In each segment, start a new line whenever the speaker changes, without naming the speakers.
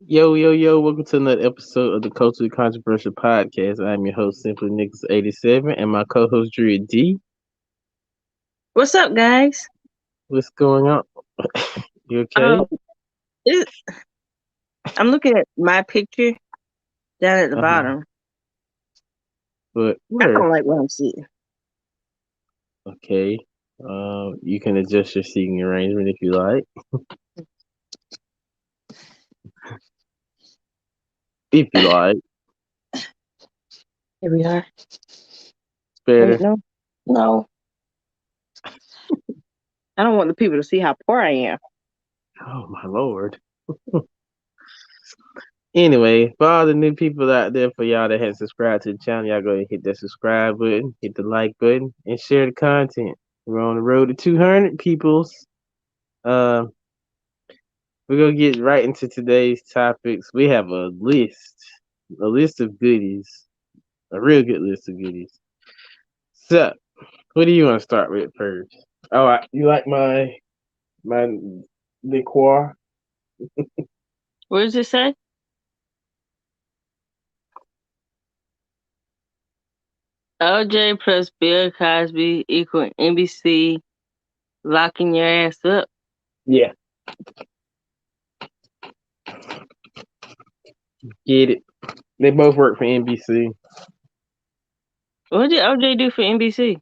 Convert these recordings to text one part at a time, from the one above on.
Yo, yo, yo, welcome to another episode of the Culturally Controversial Podcast. I'm your host, Simply Nicholas87, and my co host, Drea D.
What's up, guys?
What's going on? You okay?
Um, it, I'm looking at my picture down at the
Uh-huh.
bottom.
But
I
where?
don't like what I'm seeing.
Okay. You can adjust your seating arrangement if you like. If you like.
Here we are.
It's
Wait,
better.
no, I don't want the people to see how poor I am.
Oh, my Lord. Anyway, for all the new people out there, for y'all that haven't subscribed to the channel, y'all go ahead and hit that subscribe button, hit the like button, and share the content. We're on the road to 200 peoples. Um, We're gonna get right into today's topics. We have a list of goodies, a real good list of goodies. So, what do you want to start with first? Oh, you like my liqueur?
What does it say? OJ plus Bill Cosby equal NBC locking your ass up.
Yeah, get it. They both work for NBC.
What did OJ do for NBC?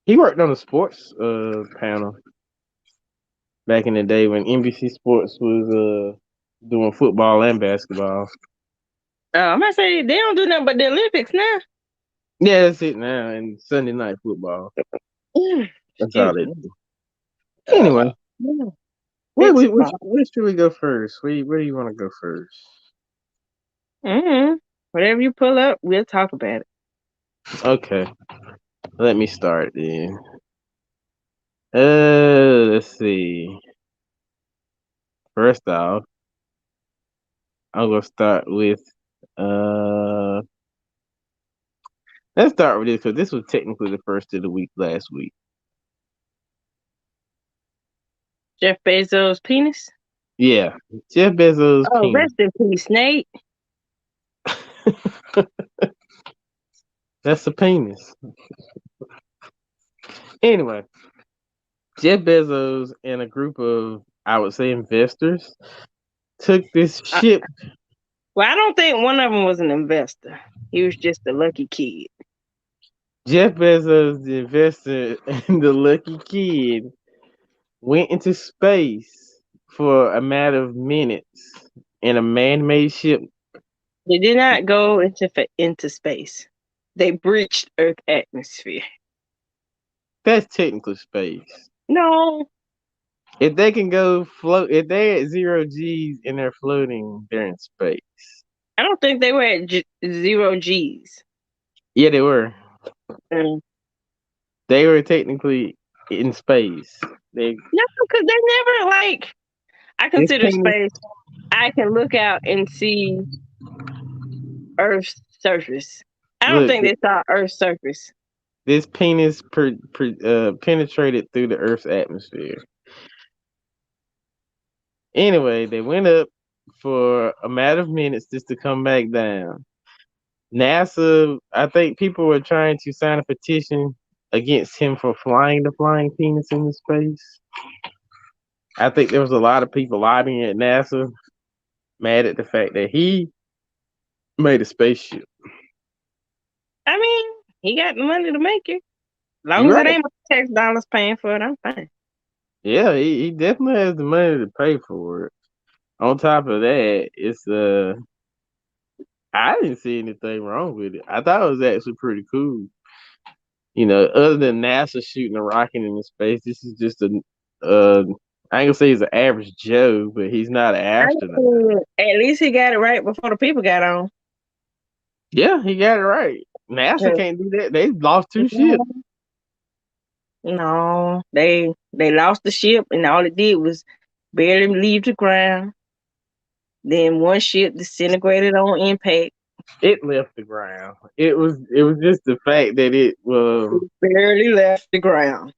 He worked on the sports panel back in the day when NBC Sports was doing football and basketball.
I'm gonna say they don't do nothing but the Olympics now.
Yeah, that's it now. And Sunday night football. That's all
Excuse
they
me.
do. Anyway.
Yeah.
Where,
Fix
we,
it,
where,
Bob.
where should we go first? Where do you want to go first?
Mm-hmm. Whatever you pull up, we'll talk about it.
Okay, let me start then. Let's see. First off, I'm gonna start with uh. Let's start with this because this was technically the first of the week last week.
Jeff Bezos' penis.
Yeah, Jeff Bezos'
Oh,
penis.
rest in peace, Nate.
That's a penis. Anyway, Jeff Bezos and a group of, I would say, investors took this
Uh,
ship.
well, I don't think one of them was an investor. He was just a lucky kid.
Jeff Bezos, the investor and the lucky kid, went into space for a matter of minutes in a man-made ship.
They did not go into space. They breached Earth atmosphere.
That's technically space.
No,
If they can go float, if they're at zero G's and they're floating, they're in space.
I don't think they were at zero G's.
Yeah, they were.
Mm.
They were technically in space. They
No, because they never like. I
this
consider
penis
space. I can look out and see Earth's surface. I don't
look
think they saw Earth's surface.
this penis penetrated through the Earth's atmosphere. Anyway, they went up for a matter of minutes just to come back down. NASA, I think people were trying to sign a petition against him for flying the flying penis into space. I think there was a lot of people lobbying at NASA, mad at the fact that he made a spaceship.
I mean, he got the money to make it. As long
You're
as it
right.
ain't my tax dollars paying for it, I'm fine.
Yeah, he definitely has the money to pay for it. On top of that, it's I didn't see anything wrong with it. I thought it was actually pretty cool. Other than NASA shooting a rocket into space, this is just uh, I ain't gonna say he's an average Joe, but he's not an
I
astronaut.
mean, at least he got it right before the people got on.
Yeah, he got it right. NASA
'Cause,
can't do that. They lost two ships.
no, no, they lost the ship, and all it did was barely leave the ground. Then one ship disintegrated on impact.
It left the ground. It was just the fact that
It barely left the ground.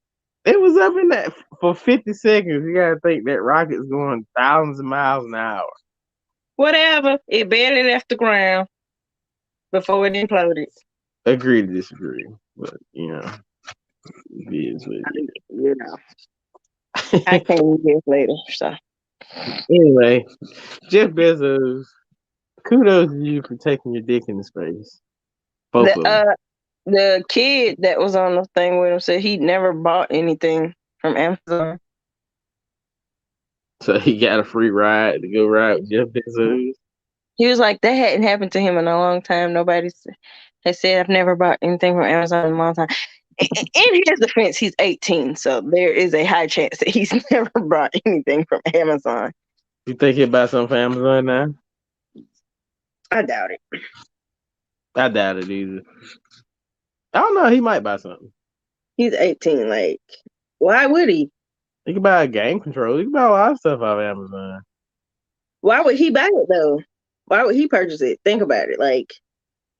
it was up in that for 50 seconds. You gotta think that rocket's going thousands of miles an hour.
Whatever. It barely left the ground before it imploded.
Agree to disagree, but it is what it
You know, I
is.
can't guess later. So
Anyway, Jeff Bezos, kudos to you for taking your dick into space. Both
the
of them.
the kid that was on the thing with him said he never bought anything from Amazon.
So he got a free ride to go ride with Jeff Bezos.
He was like, that hadn't happened to him in a long time. Nobody has said I've never bought anything from Amazon in a long time. In his defense, he's 18, so there is a high chance that he's never bought anything from Amazon.
You think he'll buy something from Amazon now?
I doubt it.
I doubt it either. I don't know. He might buy something.
He's 18. Like, why would he?
He could buy a game controller. He can buy a lot of stuff off Amazon.
Why would he buy it though? Why would he purchase it? Think about it. Like,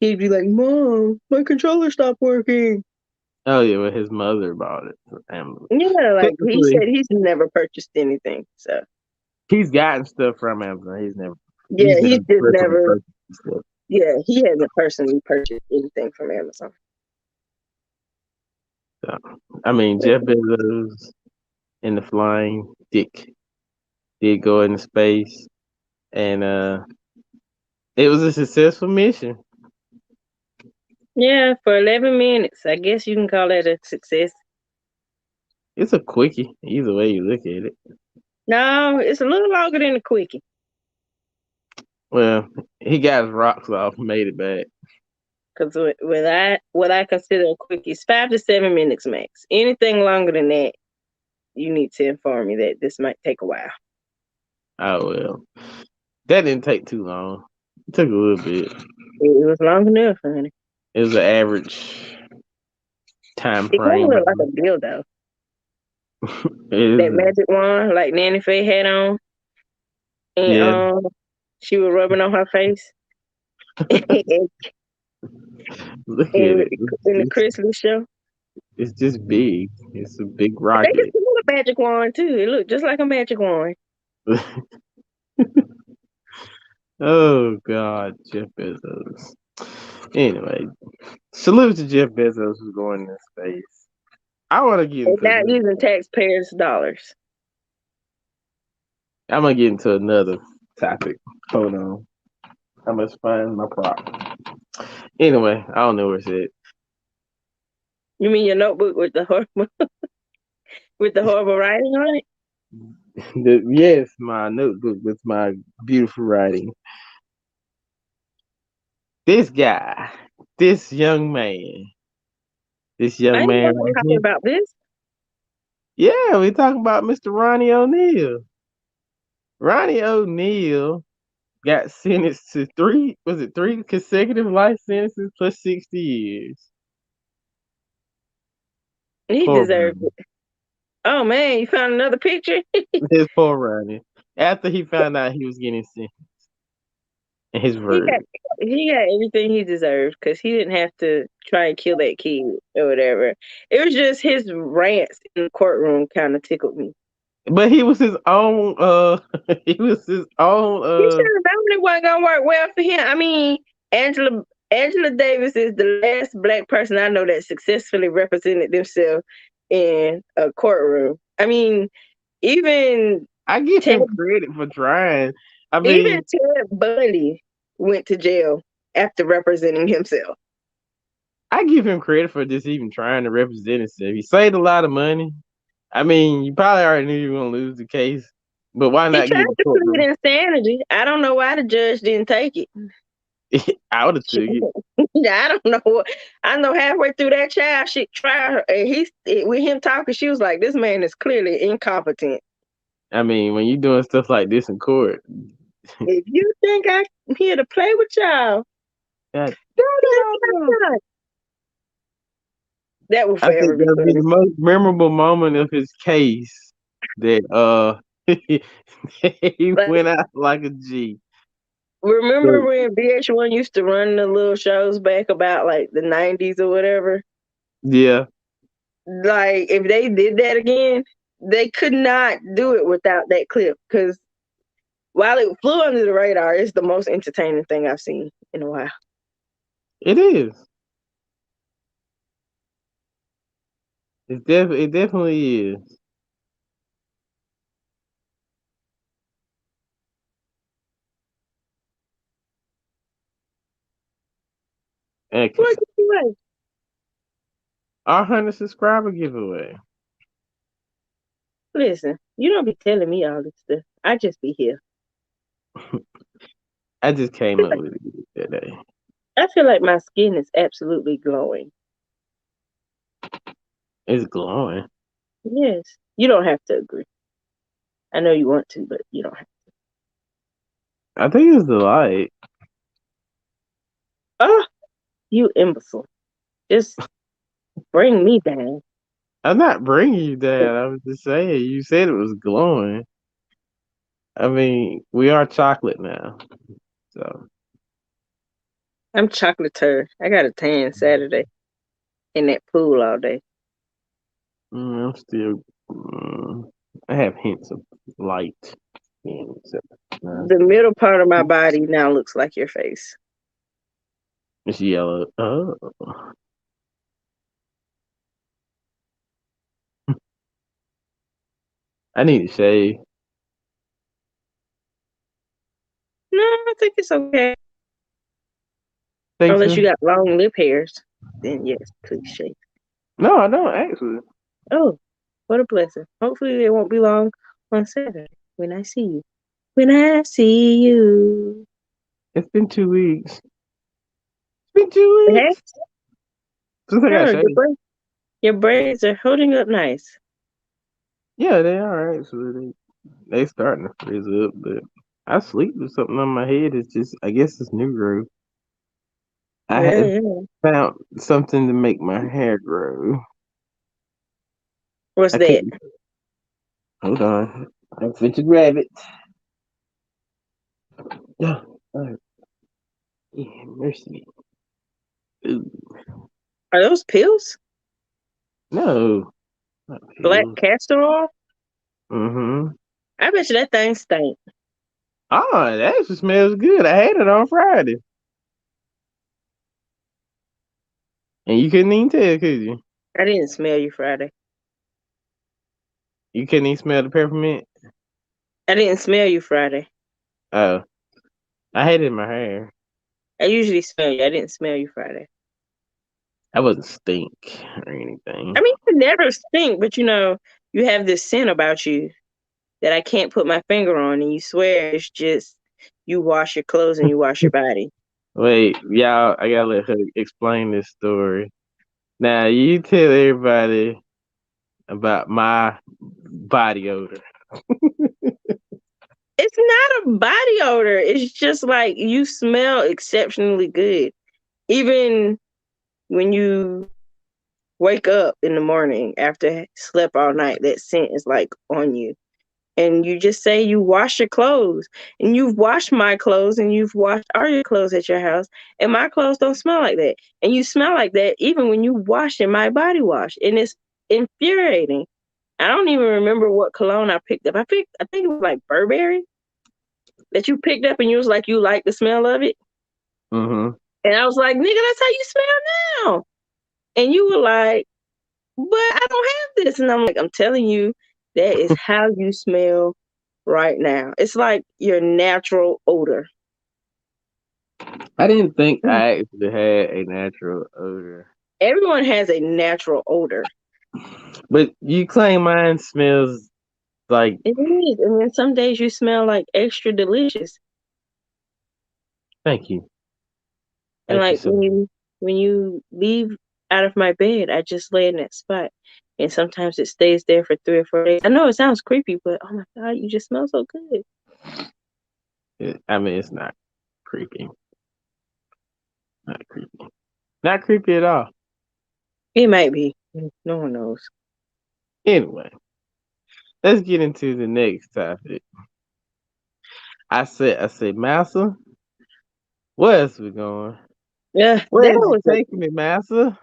he'd be like, Mom, my controller stopped working.
Oh yeah, well his mother bought it from Amazon.
Yeah, like he
Typically,
said he's never purchased anything. So
he's gotten stuff from Amazon. He's never
he's just
personally
never.
purchased stuff.
Yeah, he hasn't personally purchased anything from Amazon.
So, I mean, Jeff Bezos and the flying dick did go into space, and it was a successful mission.
Yeah, for 11 minutes. I guess you can call that a success.
It's a quickie, either way you look at it.
No, it's a little longer than a quickie.
Well, he got his rocks off and made it back.
Because what I consider a quickie is 5 to 7 minutes max. Anything longer than that, you need to inform me that this might take a while.
Oh well, that didn't take too long. It took a little bit.
It was long enough, honey.
It was an average time
It kind
frame.
of looked like a dildo. That magic wand, like Nanny Faye had on, and
Yeah.
she was rubbing on her face.
Look at
in
it.
the Christmas show.
It's just big. It's a big
I think
rocket.
it's a magic wand too. It looked just like a magic wand.
Oh God, Jeff Bezos. Anyway, salute to Jeff Bezos who's going into space. I want to get into
not using taxpayers' dollars.
I'm gonna get into another topic. Hold on. I must find my prop. Anyway, I don't know where it's at.
You mean your notebook with the horrible writing on it?
Yes, my notebook with my beautiful writing. This guy, this young man.
I ain't talking about this.
Yeah, we talking about Mr. Ronnie O'Neal. Ronnie O'Neal got sentenced to three consecutive life sentences plus 60 years.
He deserved it. Oh man, you found another picture?
His poor Ronnie. After he found out he was getting sentenced. And his verdict.
He got everything he deserved because he didn't have to try and kill that kid or whatever. It was just his rants in the courtroom kind of tickled me.
But he was his own he was his own
He should have known it wasn't gonna work well for him. I mean, Angela Davis is the last Black person I know that successfully represented themselves in a courtroom. I mean, even
I give him credit for trying. I mean,
even Ted Bundy went to jail after representing himself.
I give him credit for just even trying to represent himself. He saved a lot of money. I mean, you probably already knew you were gonna lose the case, but why not
give it plead insanity? I don't know why the judge didn't take it.
I would have took it.
I don't know. I know halfway through that child shit trial, and with him talking, she was like, "This man is clearly incompetent."
I mean, when you're doing stuff like this in court,
if you think I'm here to play with y'all, that will forever be
the most memorable moment of his case that he went out like a G.
Remember when VH1 used to run the little shows back about like the 90s or whatever?
Yeah.
Like if they did that again, they could not do it without that clip because while it flew under the radar, it's the most entertaining thing I've seen in a while.
It is. It definitely is. And
What giveaway?
our 100 subscriber giveaway.
Listen, you don't be telling me all this stuff. I just be here.
I just came up with it today.
I feel like my skin is absolutely glowing.
It's glowing.
Yes. You don't have to agree. I know you want to, but you don't have to.
I think it's the light.
Oh, you imbecile. Just bring me down.
I'm not bringing you down. I was just saying. You said it was glowing. I mean, we are chocolate now, so
I'm chocolate. I got a tan Saturday in that pool all day.
I'm still. I have hints of light.
The middle part of my body now looks like your face.
It's yellow. Oh, I need to shave.
No, I think it's okay.
Think
Unless
so?
you got long lip hairs. Then yes, please shave.
No, I don't actually.
Oh, what a blessing. Hopefully it won't be long on Saturday when I see you. When I see you.
It's been 2 weeks. It's been two
Hey,
weeks since I got
no,
shaved.
your braids are holding up nice.
Yeah, they are actually. They starting to frizz up, but I sleep with something on my head. It's just, I guess it's new growth. I
Yeah,
had
yeah.
found something to make my hair grow.
What's
I
that?
can't. Hold on. I fit to grab it. Yeah. Oh, yeah, mercy. Ooh.
Are those pills?
No. Not
Black
pills.
castor oil?
Mm-hmm.
I bet you that thing stink.
Oh, that actually smells good. I had it on Friday. And you couldn't even tell, could you?
I didn't smell you Friday.
You couldn't even smell the peppermint?
I didn't smell you Friday.
Oh. I had it in my hair.
I usually smell you. I didn't smell you Friday.
I wasn't stink or anything.
I mean, you never stink, but you have this scent about you that I can't put my finger on, and you swear it's just you wash your clothes and you wash your body.
Wait, y'all, I gotta let her explain this story. Now, you tell everybody about my body odor.
It's not a body odor. It's just like you smell exceptionally good. Even when you wake up in the morning after slept all night, that scent is like on you. And you just say you wash your clothes, and you've washed my clothes, and you've washed all your clothes at your house, and my clothes don't smell like that. And you smell like that even when you wash in my body wash, and it's infuriating. I don't even remember what cologne I picked up. I think it was like Burberry that you picked up, and you was like you like the smell of it,
Mm-hmm.
and I was like, nigga, that's how you smell now. And you were like, but I don't have this. And I'm like, I'm telling you, that is how you smell right now. It's like your natural odor.
I didn't think I actually had a natural odor.
Everyone has a natural odor.
But you claim mine smells like,
It is. And then some days you smell like extra delicious.
thank you.
And
Thank you
like
so much.
when you leave out of my bed, I just lay in that spot. And sometimes it stays there for 3 or 4 days. I know it sounds creepy, but oh my God, you just smell so good.
I mean, it's not creepy. Not creepy. Not creepy at all.
It might be. No one knows.
Anyway, let's get into the next topic. I said, Massa, where else we going?
Yeah,
Where is you taking me, Massa?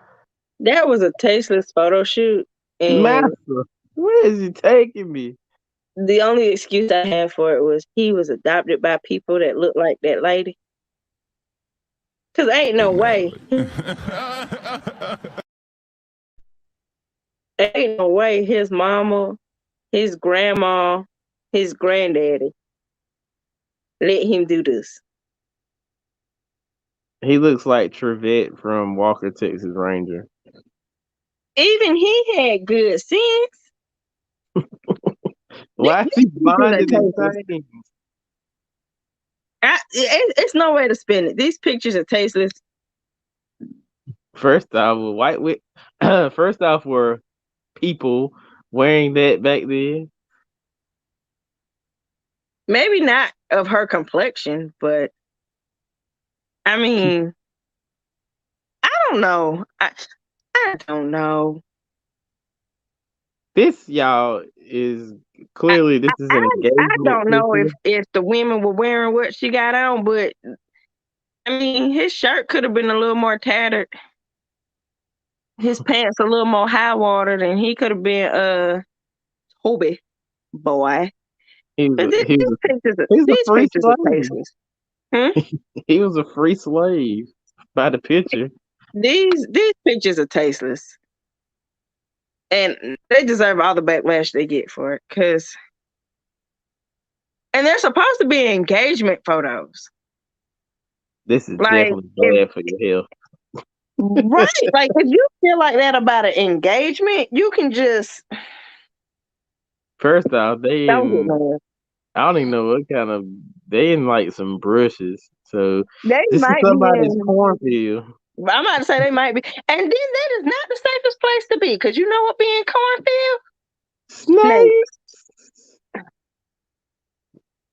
that was a tasteless photo shoot. And
Massa, where is you taking me?
The only excuse I had for it was he was adopted by people that look like that lady. Cause ain't no way. Ain't no way his mama, his grandma, his granddaddy let him do this.
He looks like Trevette from Walker, Texas Ranger.
Even he had good sense.
Why is he blinded and things?
It's no way to spin it. These pictures are tasteless.
First off, first off, were people wearing that back then?
Maybe not of her complexion, but I mean, I don't know. I don't know.
This, y'all, is clearly this is an engagement.
I don't know
picture.
if the women were wearing what she got on, but I mean, his shirt could have been a little more tattered. His pants a little more high watered, and he could have been Toby boy.
He
But
was, he was,
these
a free
pictures are
slave.
tasteless.
He was a free slave by the picture.
These pictures are tasteless, and they deserve all the backlash they get for it. And they're supposed to be engagement photos.
This is definitely bad for your health.
Right. Like, if you feel like that about an engagement, you can just.
First off, I don't even know what kind of. They in like some brushes. So
they
this
might
is somebody's
be
cornfield.
I'm about to say they might be. And then that is not the safest place to be, because you know what being cornfield?
Snakes.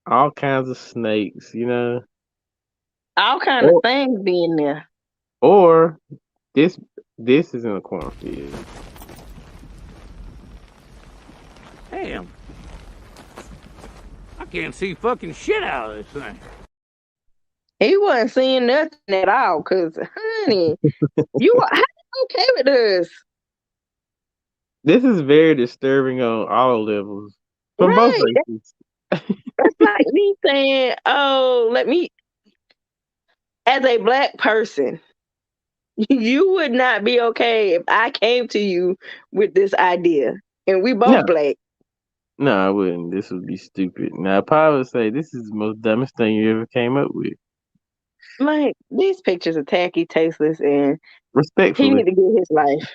All kinds of snakes, you know.
All kind of things being there.
Or this is in a cornfield.
Damn. I can't see fucking shit out of this thing.
He wasn't seeing nothing at all, because, honey, you were okay with this.
This is very disturbing on all levels. From both races.
That's like me saying, oh, as a Black person, you would not be okay if I came to you with this idea, and we both Black.
No, I wouldn't. This would be stupid. Now, I probably would say this is the most dumbest thing you ever came up with.
Like, these pictures are tacky, tasteless, and
respectfully,
he need to get his life.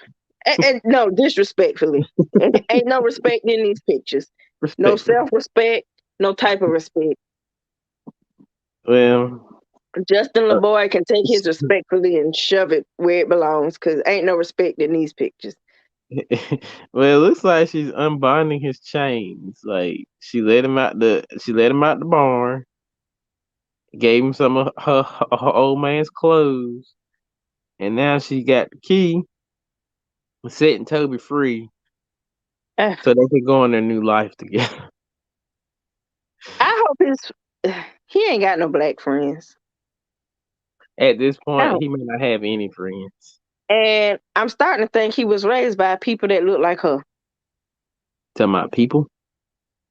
And no, disrespectfully. Ain't no respect in these pictures. No self-respect, no type of respect.
Well,
Justin LaBoy can take his respectfully and shove it where it belongs, because ain't no respect in these pictures.
Well, it looks like she's unbinding his chains. Like, she let him out the barn, gave him some of her old man's clothes, and now she got the key, setting Toby free, so they could go on their new life together.
I hope he ain't got no Black friends.
At this point, he may not have any friends.
And I'm starting to think he was raised by people that look like her.
Talking about people?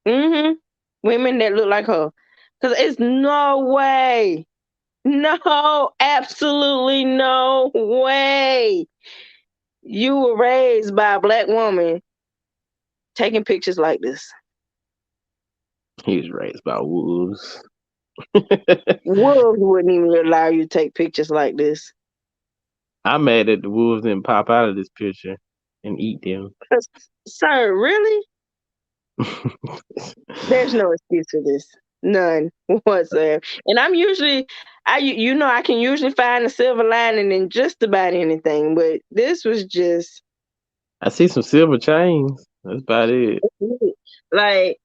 Mm-hmm. Women that look like her. Because it's no way. No, absolutely no way. You were raised by a Black woman taking pictures like this.
He was raised by wolves.
Wolves wouldn't even allow you to take pictures like this.
I'm mad that the wolves didn't pop out of this picture and eat them.
Sir, really? There's no excuse for this. None whatsoever. And I can usually find a silver lining in just about anything, but this was just.
I see some silver chains. That's about it.
Like,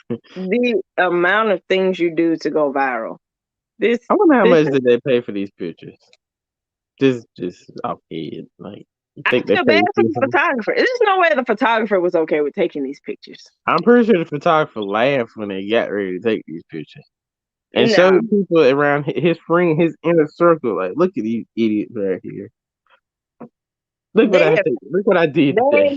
the amount of things you do to go viral. I
wonder how much did they pay for these pictures? Just off head. Like,
I feel bad for the photographer. There's no way the photographer was okay with taking these pictures.
I'm pretty sure the photographer laughed when they got ready to take these pictures. And showed people around his friend, his inner circle, like, look at these idiots right here. Look what I did today.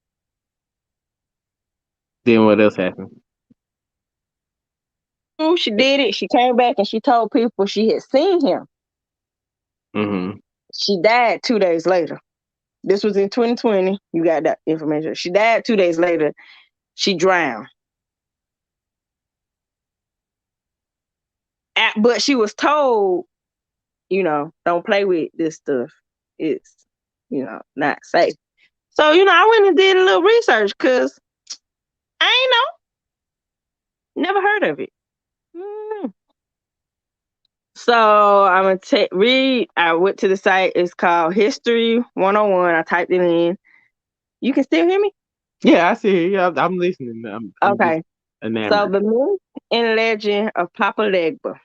Then what else happened?
She did it. She came back and she told people she had seen him.
Mm-hmm.
She died 2 days later. This was in 2020. You got that information. She died 2 days later. She drowned. But she was told, don't play with this stuff. It's, not safe. So, I went and did a little research because I ain't know. Never heard of it. So I'm going to read. I went to the site. It's called History 101. I typed it in. You can still hear me?
Yeah, I see. Yeah, I'm listening. I'm
Okay.
just enamored.
So the myth and legend of Papa Legba.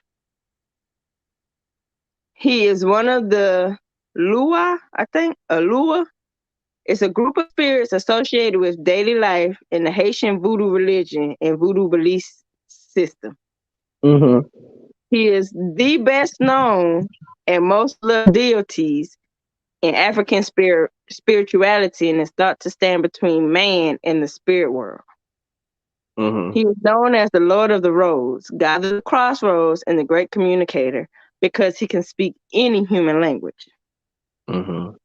He is one of the Lua, I think. A Lua. It's a group of spirits associated with daily life in the Haitian voodoo religion and voodoo belief system.
Mm-hmm.
He is the best known and most loved deities in African spirituality and is thought to stand between man and the spirit world.
Mm-hmm.
He is known as the Lord of the Roads, God of the Crossroads, and the Great Communicator because he can speak any human language.
Mm-hmm.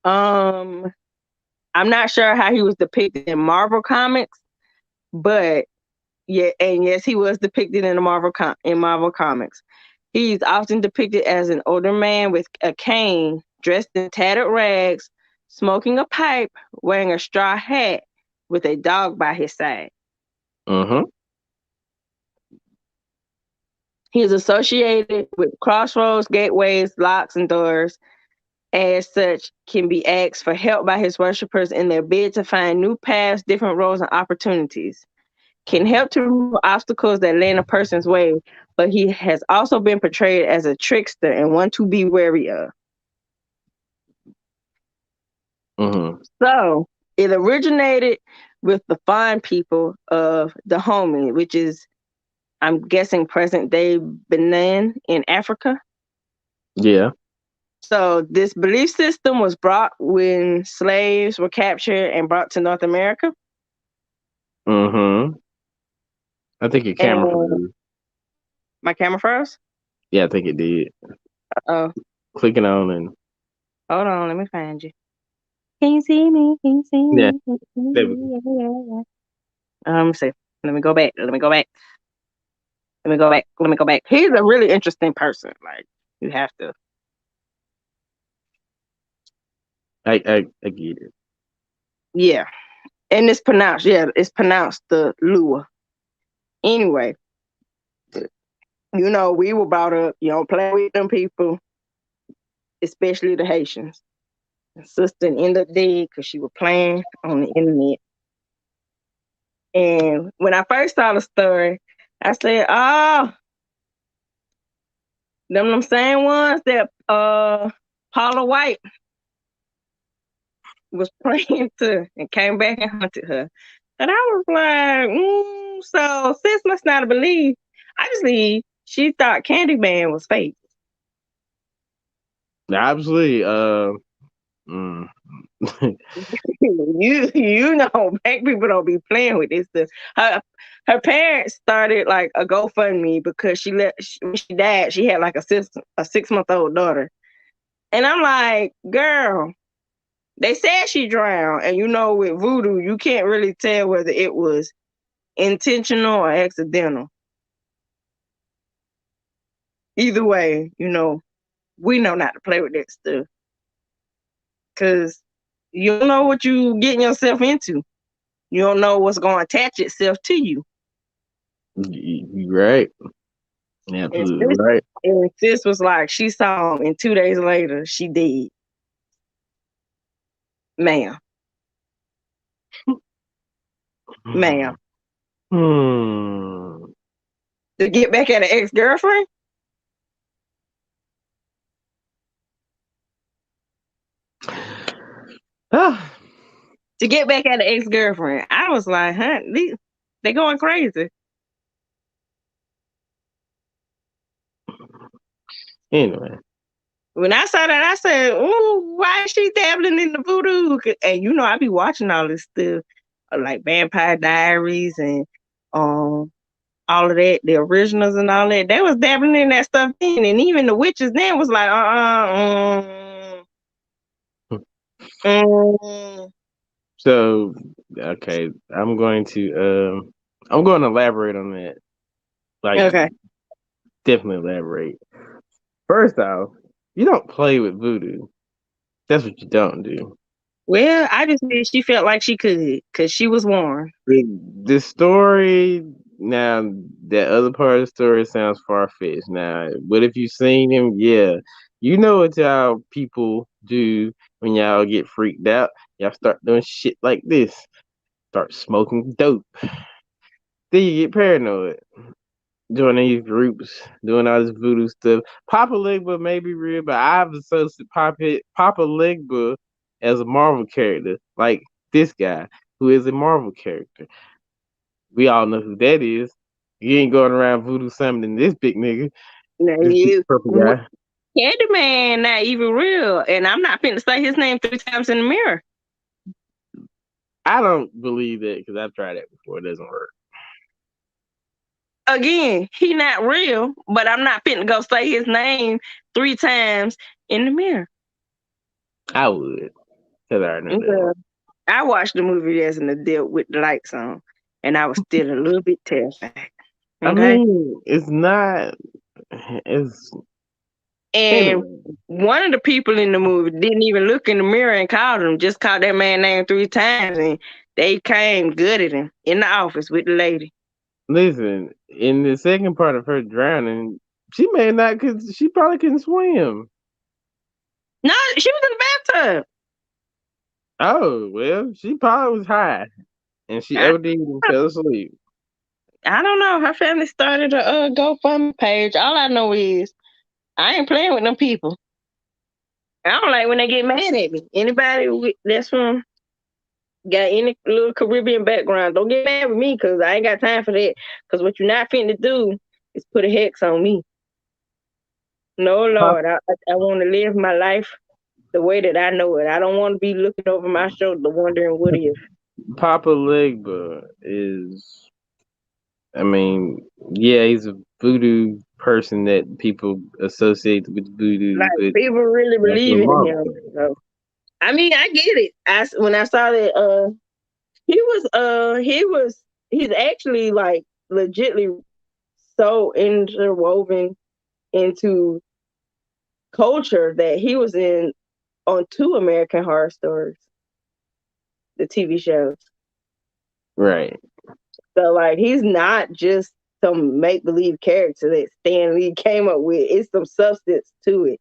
I'm not sure how he was depicted in Marvel comics, but yes, he was depicted in Marvel comics. He's often depicted as an older man with a cane, dressed in tattered rags, smoking a pipe, wearing a straw hat, with a dog by his side.
Mm-hmm.
He is associated with crossroads, gateways, locks, and doors. As such, can be asked for help by his worshippers in their bid to find new paths, different roads, and opportunities. Can help to remove obstacles that lay in a person's way, but he has also been portrayed as a trickster and one to be wary of.
Mm-hmm.
So it originated with the fine people of Dahomey, which is, I'm guessing, present day Benin in Africa.
Yeah.
So this belief system was brought when slaves were captured and brought to North America.
Mm-hmm. I think your camera
And
froze.
my camera froze?
Yeah, I think it did.
Oh,
Clicking on and
hold on, let me find you. Can you see me? Can you see me?
yeah.
Can you see
There we
me? Yeah. Let me see. Let me go back. Let me go back. Let me go back. Let me go back. He's a really interesting person. Like, you have to.
I get it.
Yeah. And it's pronounced the Lua. Anyway, we were brought up, you don't play with them people, especially the Haitians. My sister ended up dead because she was playing on the internet. And when I first saw the story, I said, oh, them same ones that Paula White was praying to and came back and hunted her. And I was like, so sis must not have believed. Obviously, she thought Candyman was fake.
Obviously,
Black people don't be playing with this stuff. Her parents started like a GoFundMe because when she died, she had like a 6-month-old daughter. And I'm like, girl, they said she drowned. And with voodoo, you can't really tell whether it was intentional or accidental. Either way, we know not to play with that stuff. Because you don't know what you getting yourself into. You don't know what's going to attach itself to you.
you're right. Absolutely right.
And sis was like, she saw him, and 2 days later, she dead. Ma'am. Ma'am. To get back at an ex-girlfriend? To get back at an ex-girlfriend. I was like, huh, they going crazy.
Anyway.
When I saw that, I said, ooh, why is she dabbling in the voodoo? And I be watching all this stuff. like Vampire Diaries and all of that, the originals and all that. They was dabbling in that stuff then, and even the witches then was like,
So, okay, I'm going to elaborate on that. Like,
Okay.
definitely elaborate. First off, you don't play with voodoo. That's what you don't do.
Well, I just said she felt like she could because she was warned.
The story now, that other part of the story sounds far fetched. Now, what if you seen him? Yeah, you know what y'all people do when y'all get freaked out. Y'all start doing shit like this. Start smoking dope. Then you get paranoid. Joining these groups, doing all this voodoo stuff. Papa Legba may be real, but I've associated Papa Legba as a Marvel character, like this guy who is a Marvel character. We all know who that is. You ain't going around voodoo summoning this big nigga,
Now
this big
you
purple guy.
Candyman not even real, and I'm not finna say his name 3 times in the mirror.
I don't believe that because I've tried that before. It doesn't work.
Again, he not real, but I'm not finna go say his name 3 times in the mirror.
I would, because I already know that.
Yeah. I watched the movie as an adult with the lights on, and I was still a little bit terrified.
I
Okay.
mean, it's not. It's
And
anyway.
one of the people in the movie didn't even look in the mirror and called him, just called that man name 3 times, and they came good at him in the office with the lady.
Listen, in the second part of her drowning, she may not, cause she probably couldn't swim.
No, she was in the bathtub.
Oh well, she probably was high, and she
I,
OD'd and fell asleep.
I don't know. Her family started a GoFundMe page. All I know is I ain't playing with them people. I don't like when they get mad at me. Anybody that's from got any little Caribbean background, don't get mad with me because I ain't got time for that. Because what you're not finna do is put a hex on me. No,
Pop,
Lord, I want to live my life the way that I know it. I don't want to be looking over my shoulder wondering what if.
Papa Legba is, I mean, yeah, he's a voodoo person that people associate with voodoo,
Like,
but
people really
that's a
believe in
Marvel
him.
character.
So, I mean, I get it. When I saw that, he's actually like legitly so interwoven into culture that he was in on 2 American Horror Stories, the TV shows.
Right.
So like he's not just some make believe character that Stan Lee came up with. It's some substance to it.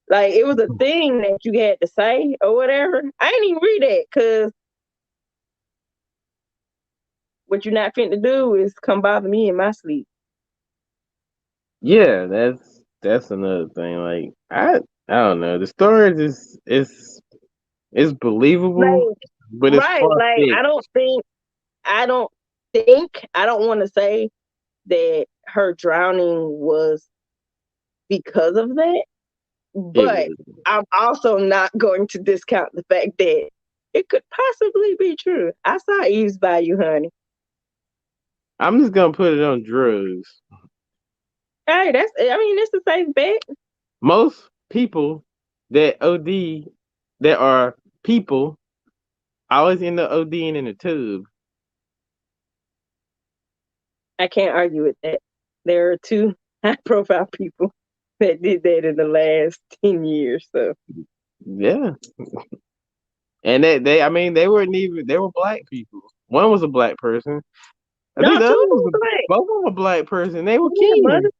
Like it was a thing that you had to say or whatever. I ain't even read that because what you're not fit to do is come bother me in my sleep.
Yeah, that's another thing. Like I don't know. The story is it's believable,
Like
but it's
right,
far
like
fetched.
I don't want to say that her drowning was because of that,
It
but
was.
I'm also not going to discount the fact that it could possibly be true. I saw Eve's Bayou, honey.
I'm just gonna put it on drugs.
Hey, it's a safe bet.
Most people that OD that are people always end up ODing in a tube.
I can't argue with that. There are 2 high profile people that did that in the last 10 years. So
Yeah. And they I mean they were black people. One was a black person. I
no,
think the
2
other
of them
was
was black.
both of them were black person. They were
Yeah,
kin,
mother.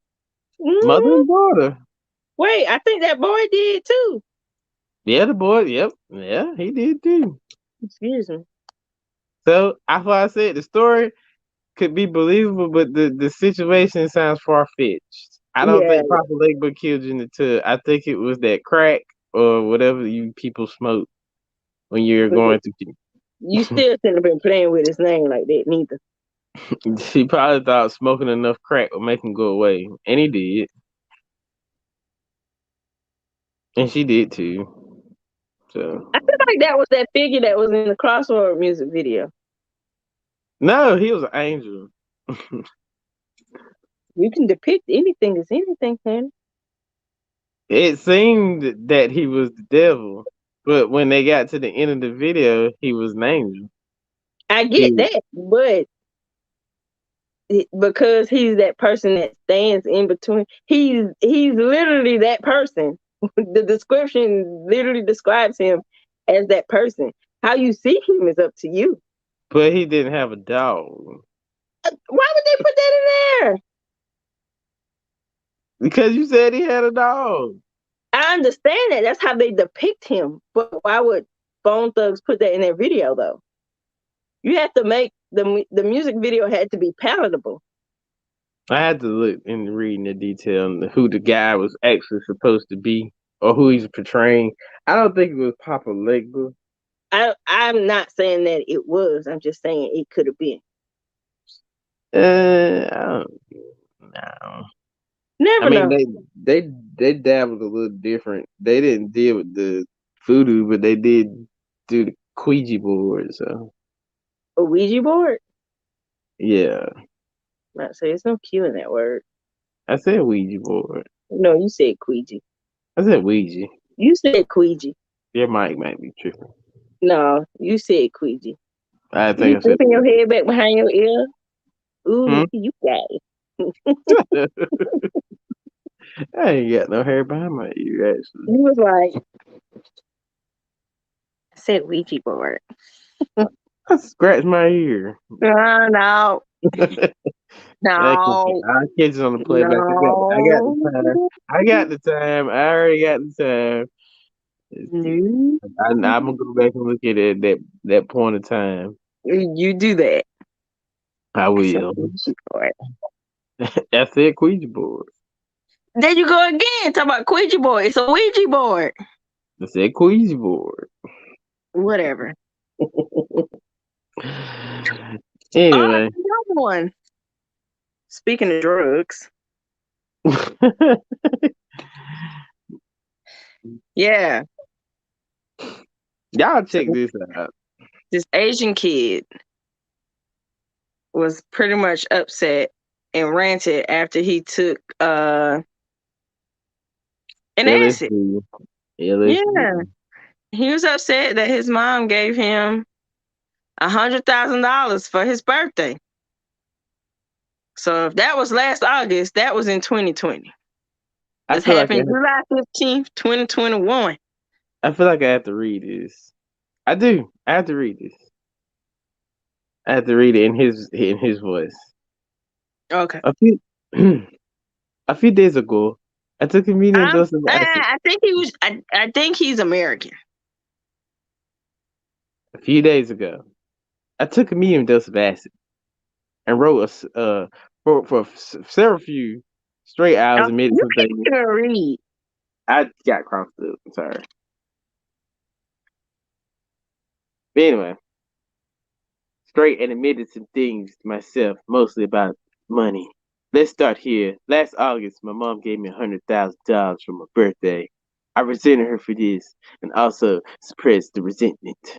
mother
Hmm.
and daughter.
Wait, I think that boy did too.
Yeah, the boy. Yep. Yeah, he did too.
Excuse me.
So that's why I said the story could be believable, but the situation sounds far fetched. I don't
Yeah,
think Papa Legba killed you in the tub. I think it was that crack or whatever you people smoke when you're
but
going through.
you still shouldn't have been playing with his name like that, neither.
She probably thought smoking enough crack would make him go away, and he did, and she did too. So
I feel like that was that figure that was in the Crossword music video.
No, he was an angel.
You can depict anything as anything, man.
It seemed that he was the devil, but when they got to the end of the video, he was an angel.
I
He,
get that, but because he's that person that stands in between, he's literally that person. The description literally describes him as that person. How you see him is up to you.
but he didn't have a dog
Why would they put that in there?
because you said he had a dog.
I understand that. That's how they depict him. But why would Bone Thugs put that in their video though? You have to make the music video had to be palatable.
I had to look and reading the detail on who the guy was actually supposed to be or who he's portraying. I don't think it was Papa Legba.
I'm not saying that it was. I'm just saying it could have been.
I don't know.
Never
I mean,
know.
they dabbled a little different. They didn't deal with the voodoo, but they did do the Ouija board. So
A Ouija board?
yeah,
Not say there's no Q in that word.
I said Ouija board.
No, you said Ouija.
I said Ouija.
You said Ouija.
Your mic might be tripping.
No, you said Ouija.
I
You
think I said.
flipping your head back behind your ear. Ooh,
Hmm?
you got it.
I ain't got no hair behind my ear. Actually,
You was like, I said Ouija board.
I scratched my ear.
No, no,
I'll catch it on the playback. I got the time.
no.
I got the time. I already got the time.
No.
I'm gonna go back and look at it at that point of time.
You do that.
I
I said
will.
Ouija board.
I said Ouija board.
There you go again. Talk about Ouija board. It's a Ouija board.
I said Ouija board.
Whatever.
Anyway.
Another one. Speaking of drugs, yeah,
Y'all check this out.
this Asian kid was pretty much upset and ranted after he took an acid.
LSD. LSD.
Yeah, he was upset that his mom gave him $100,000 for his birthday. So if that was last August, that was in 2020. This happened July 15th, 2021.
I feel like I have to read this. I do. I have to read this. I have to read it in his voice.
Okay.
A few days ago, I took a medium dose of acid.
I think he was. I think he's American.
A few days ago, I took a medium dose of acid and wrote for several few straight hours and made
You
some
can't
things.
even read.
I got crossed up. I'm sorry. But anyway, straight and admitted some things to myself, mostly about money. Let's start here. Last August, my mom gave me $100,000 for my birthday. I resented her for this and also suppressed the resentment.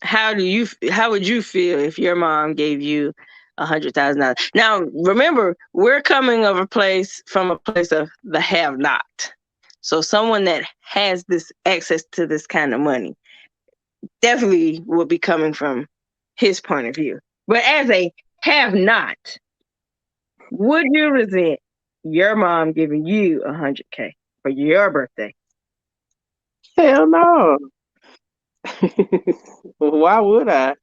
How would you feel if your mom gave you $100,000? Now, remember, we're coming from a place of the have-not. So someone that has this access to this kind of money definitely will be coming from his point of view. But as a have-not, would you resent your mom giving you $100K for your birthday?
Hell no. Why would I?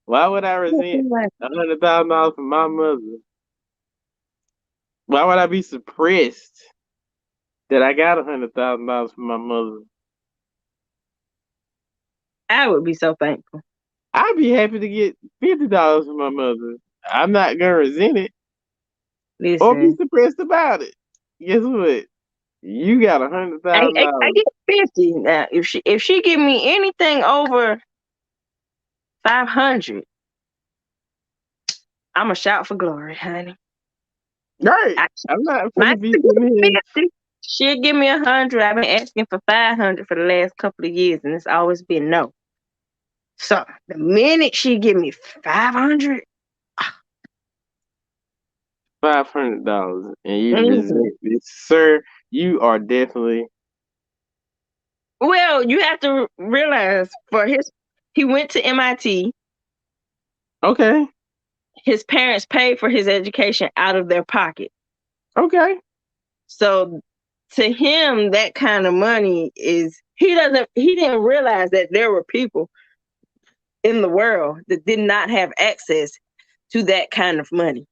Why would I resent $100,000 from my mother? Why would I be suppressed that I got $100,000 from my mother?
I would be so thankful.
I'd be happy to get $50 from my mother. I'm not gonna resent it or be
Listen,
suppressed about it. Guess what? You got
I
$100,000.
get 50 now. If she give me anything over 500, I'ma shout for glory, honey.
Right. I'm not
My
gonna be sitting here.
50. She'll give me 100. I've been asking for 500 for the last couple of years, and it's always been no. So the minute she give me 500,
$500, and you
mhm.
resent this, sir. You are definitely
Well, you have to realize he went to MIT.
okay.
His parents paid for his education out of their pocket.
Okay.
So to him, that kind of money he didn't realize that there were people in the world that did not have access to that kind of money.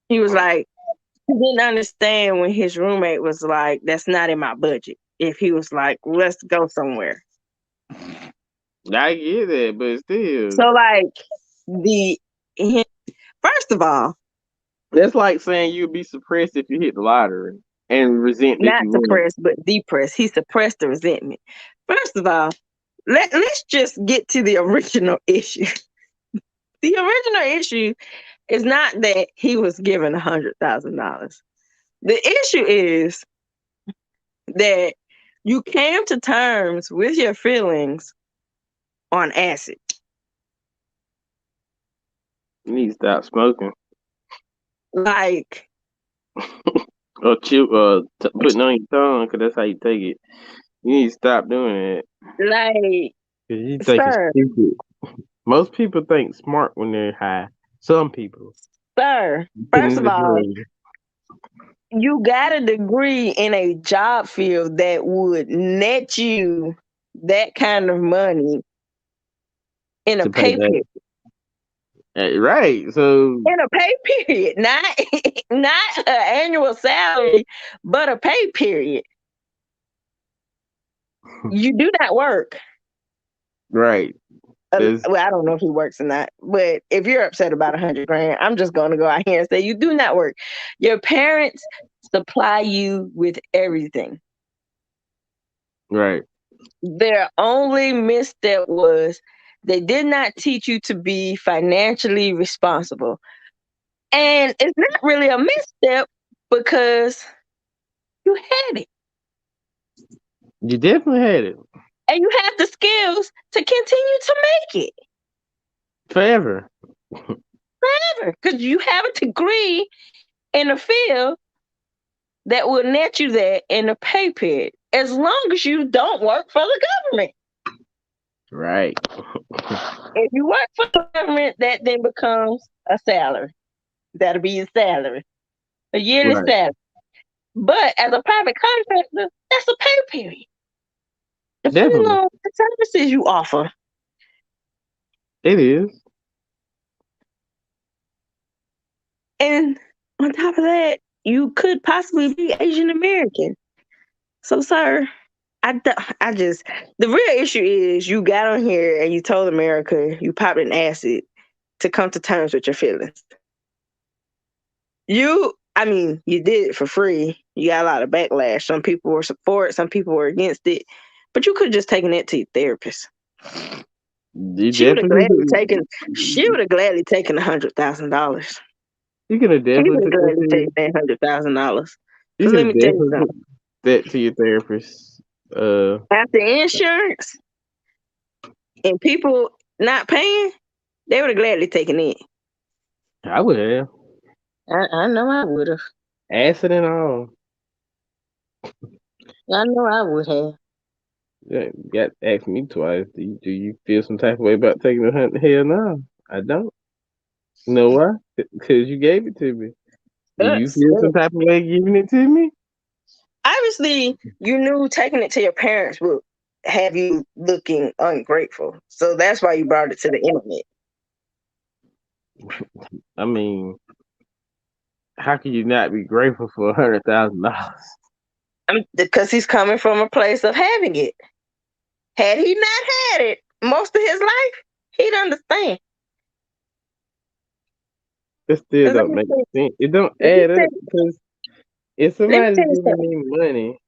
He was like, he didn't understand when his roommate was like, that's not in my budget. If he was like, let's go somewhere.
I get that, but still,
So like first of all,
that's like saying you'd be suppressed if you hit the lottery and resent that
not
you win.
suppressed, but depressed. He suppressed the resentment. First of all, let's just get to the original issue. The original issue is not that he was given $100,000. The issue is that you came to terms with your feelings on acid.
You need to stop smoking
Like,
or putting on your tongue, because that's how you take it. You need to stop doing it.
like,
Because you think it's
sir,
stupid. Most people think smart when they're high. Some people.
sir,
Getting
first of
the
all,
drug.
you got a degree in a job field that would net you that kind of money in a
To pay
pay
back.
period.
Right. So
In a pay period, not an annual salary, but a pay period. You do not work.
right.
Well, I don't know if he works or not, but if you're upset about 100 grand, I'm just going to go out here and say you do not work. Your parents supply you with everything.
Right.
Their only misstep was they did not teach you to be financially responsible. And it's not really a misstep because you had it.
You definitely had it.
And you have the skills to continue to make it
Forever.
forever because you have a degree in a field that will net you that in a pay period as long as you don't work for the government.
Right.
If you work for the government, that then becomes a salary. That'll be your salary, a yearly
Right.
salary. But as a private contractor, that's a pay period. Depending
Definitely.
on the services you offer.
It is.
And on top of that, you could possibly be Asian American. So, sir, the real issue is you got on here and you told America you popped an acid to come to terms with your feelings. You did it for free. You got a lot of backlash. Some people were for it, some people were against it. But you could have just taken that to your therapist.
You
She would have
definitely
gladly taken. She would have gladly taken $100,000.
You could have
She
definitely
would have
took that
gladly
to
taken that $100,000.
you
Because
could
let
have
me tell you
definitely took
something.
that to your therapist.
After insurance and people not paying, they would have gladly taken it.
I would have.
I know I would have.
Acid and all.
I know I would have.
Yeah, you got to ask me twice. Do you feel some type of way about taking the hunt? Hell no, I don't. You know why? Because you gave it to me. Do you
Us.
feel some type of way giving it to me?
Obviously, you knew taking it to your parents would have you looking ungrateful. So that's why you brought it to the internet.
I mean, how can you not be grateful for $100,000?
Because he's coming from a place of having it. Had he not had it most of his life, he'd understand.
It still
'Cause
don't make sense. It don't add up because if
let me
somebody's
tell you
giving
something.
me money,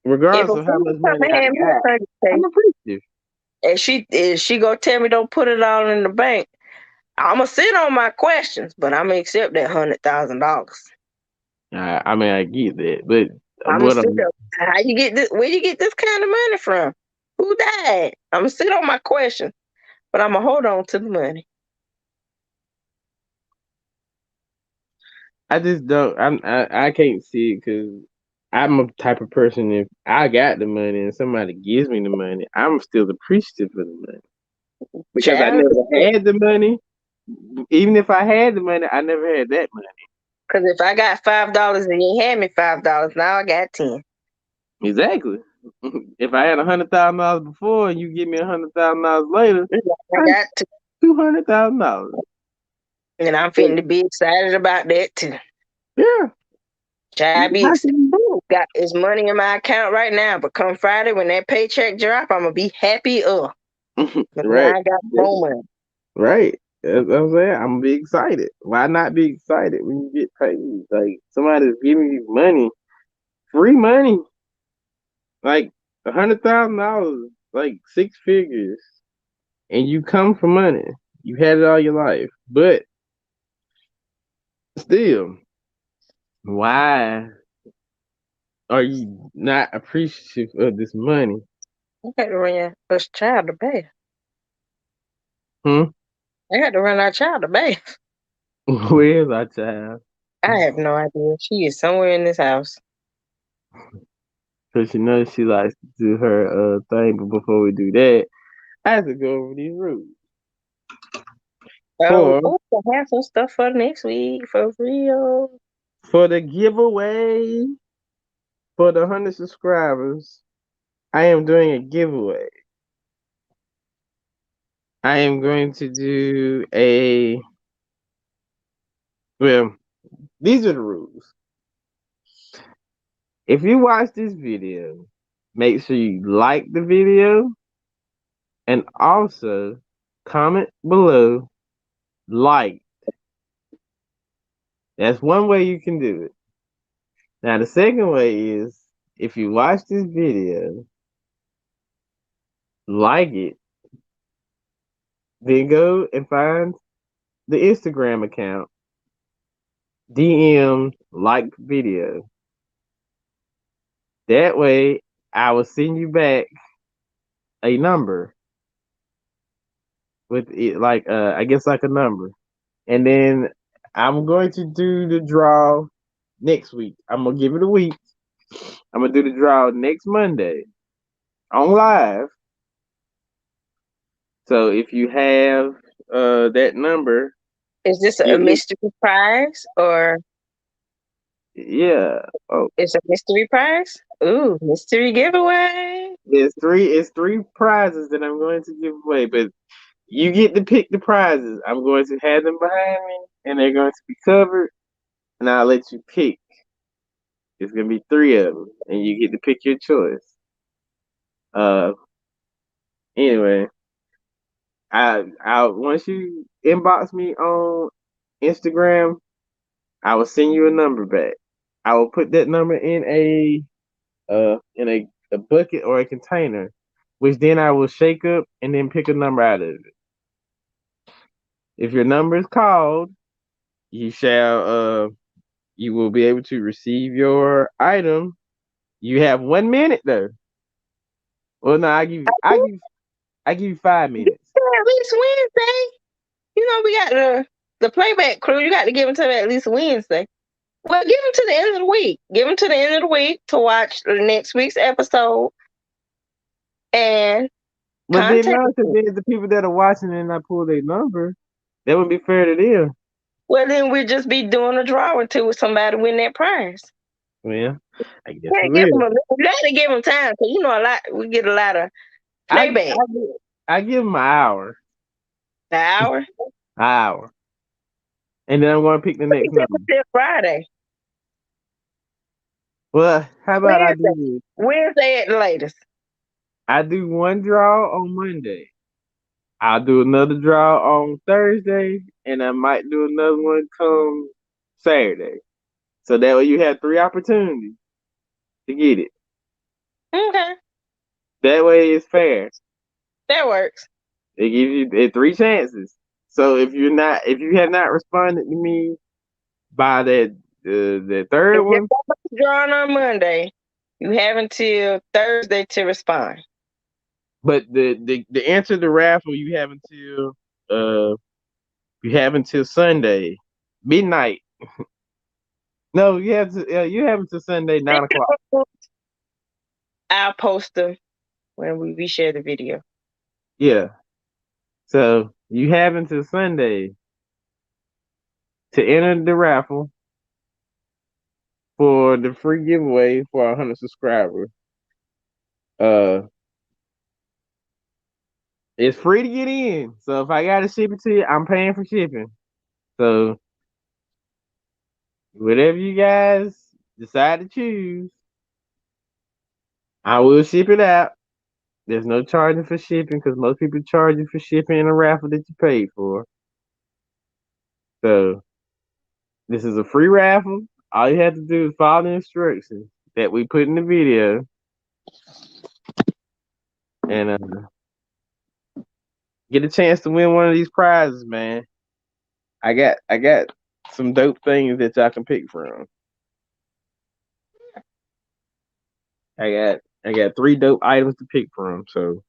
If
regardless
a
of how much
woman come
money
and
I
hand me
got,
30K,
I'm appreciative.
and she go tell me don't put it all in the bank, I'ma sit on my questions, but I'ma accept that $100,000.
I mean, I get that, but
I'm gonna
what
sit
I'm
up. How you get this? Where you get this kind of money from? Who died? I'm gonna sit on my question, but I'm gonna hold on to the money.
I just don't. I can't see it because I'm a type of person. If I got the money and somebody gives me the money, I'm still appreciative of the money because I
Child,
never had the money. Even if I had the money, I never had that money.
because if I got $5 and you hand me $5, now I got 10.
Exactly. If I had $100,000 before and you give me $100,000 later,
I
that's
got 2,
$200,000.
and I'm finna to be excited about that too.
Yeah.
Child, be excited.
Exactly.
Ooh, got this money in my account right now, but come Friday when that paycheck drop, I'm gonna be happy. But now
Right.
I got more money.
Right. That's what I'm saying. I'm gonna be excited. Why not be excited when you get paid? Like somebody's giving you money, free money, like $100,000, like six figures, and you come for money. You had it all your life, but still, why are you not appreciative of this money?
I had to run our child to bath.
Hmm.
I had to run our child to bath.
Where's our child?
I have no idea. She is somewhere in this house.
Because you know she likes to do her thing, but before we do that, I have to go over these rules. For
I have some stuff for next week for real.
for the giveaway for the 100 subscribers, I am doing a giveaway. I am going to do a well. These are the rules. If you watch this video, make sure you like the video and also comment below like. That's one way you can do it. Now the second way is if you watch this video, like it, then go and find the Instagram account, DM like video. That way I will send you back a number with it like I guess like a number. And then I'm going to do the draw next week. I'm gonna give it a week. I'm gonna do the draw next Monday on live. So if you have that number,
Is this a
you
mystery prize or
yeah. Oh,
it's a mystery prize? Ooh, mystery giveaway.
it's three prizes that I'm going to give away, but you get to pick the prizes. I'm going to have them behind me and they're going to be covered and I'll let you pick. It's gonna be three of them, and you get to pick your choice. Uh, anyway, I once you inbox me on Instagram, I will send you a number back. I will put that number in a bucket or a container, which then I will shake up and then pick a number out of it. If your number is called, you shall you will be able to receive your item. You have 1 minute though. Well, no, I give you 5 minutes.
At least Wednesday. You know we got the playback crew. You got to give them to them at least Wednesday. Well, give them to the end of the week. Give them to the end of the week to watch the next week's episode and
But then
contact
no, because
me.
there's the people that are watching and I pull their number. That would be fair to them.
Well, then we'll just be doing a draw until somebody win that prize.
Well, I guess we
Can't give them
will.
you got to give them time because you know a lot. We get a lot of
I
playback.
I give them an hour,
An hour.
and then I'm going to pick the
We
next
give
number.
them till Friday.
Well, how about I do
Wednesday.
this?
Wednesday at the latest.
I do one draw on Monday. I'll do another draw on Thursday, and I might do another one come Saturday. So that way you have 3 opportunities to get it.
Okay,
That way it's fair.
that works.
They give you 3 chances. So if you have not responded to me by that the third
If
one.
you're drawn on Monday, you have until Thursday to respond.
But the answer to the raffle you have until Sunday midnight. No, you have until Sunday 9 o'clock.
I'll post them when we share the video.
Yeah. So you have until Sunday to enter the raffle for the free giveaway for 100 subscribers. It's free to get in. So if I gotta ship it to you, I'm paying for shipping. So whatever you guys decide to choose, I will ship it out. There's no charging for shipping because most people charge you for shipping in a raffle that you paid for. So this is a free raffle. All you have to do is follow the instructions that we put in the video, and get a chance to win one of these prizes, man. I got some dope things that y'all can pick from. I got 3 dope items to pick from. So,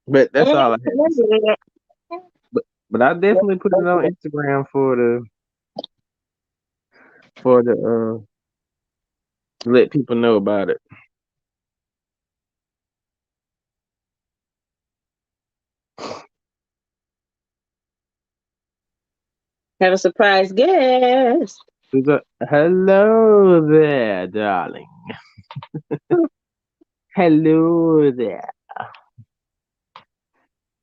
but that's all I had to say. But I definitely put it on Instagram for the let people know about it.
Have a surprise guest.
Hello there, darling. Hello there.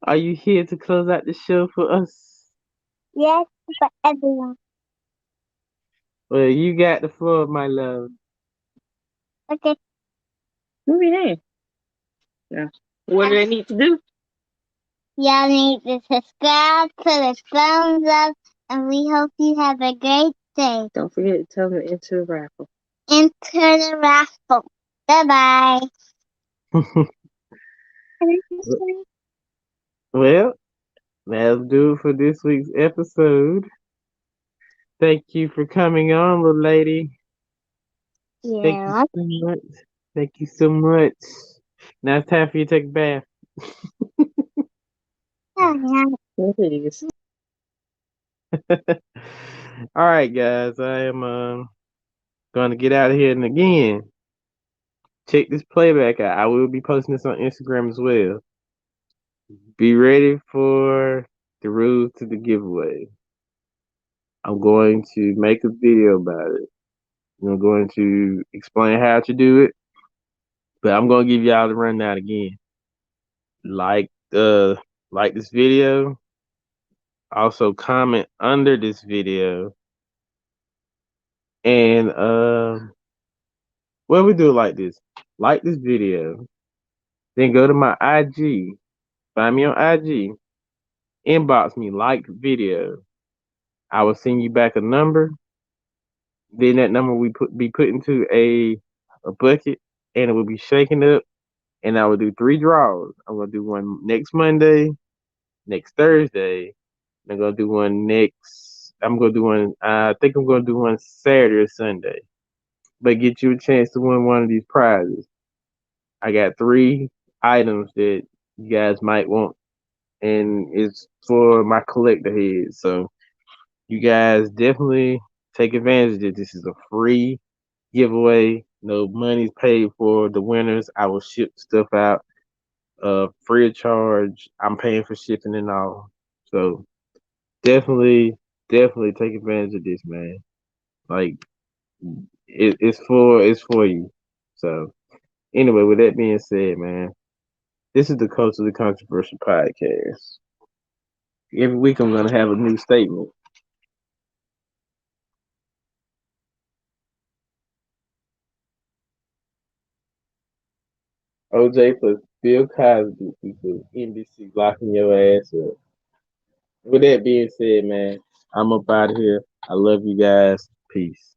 Are you here to close out the show for us?
Yes, for everyone.
Well, you got the floor, my love.
Okay.
Movie name. Yeah. What do they need to do?
Y'all need to subscribe, put a thumbs up, and we hope you have a great day.
Don't forget to tell them to enter the raffle.
Enter the raffle. Bye-bye.
Well, that'll do it for this week's episode. Thank you for coming on, little lady.
Yeah.
Thank you so much. Thank you so much. Now it's time for you to take a bath.
Please.
All right, guys. I am going to get out of here, and again, check this playback out. I will be posting this on Instagram as well. Be ready for the rules to the giveaway. I'm going to make a video about it. I'm going to explain how to do it, but I'm going to give y'all the rundown again. Like this video. Also comment under this video, and well, we do it like this. Like this video, then go to my IG. Find me on IG. Inbox me, like video. I will send you back a number. Then that number be put into a bucket, and it will be shaken up. And I will do 3 draws. I'm gonna do one next Monday, next Thursday. And I'm gonna do one next. I'm gonna do one. I think I'm gonna do one Saturday or Sunday. But get you a chance to win one of these prizes. I got 3 items that you guys might want, and it's for my collector heads. So you guys definitely take advantage of it. This is a free giveaway. No money's paid for the winners. I will ship stuff out free of charge. I'm paying for shipping and all. So definitely take advantage of this, man. Like it's for you. So anyway, with that being said, man, this is the Coach of the Controversial podcast. Every week I'm gonna have a new statement. OJ plus Bill Cosby equals NBC locking your ass up. With that being said, man, I'm up out of here. I love you guys. Peace.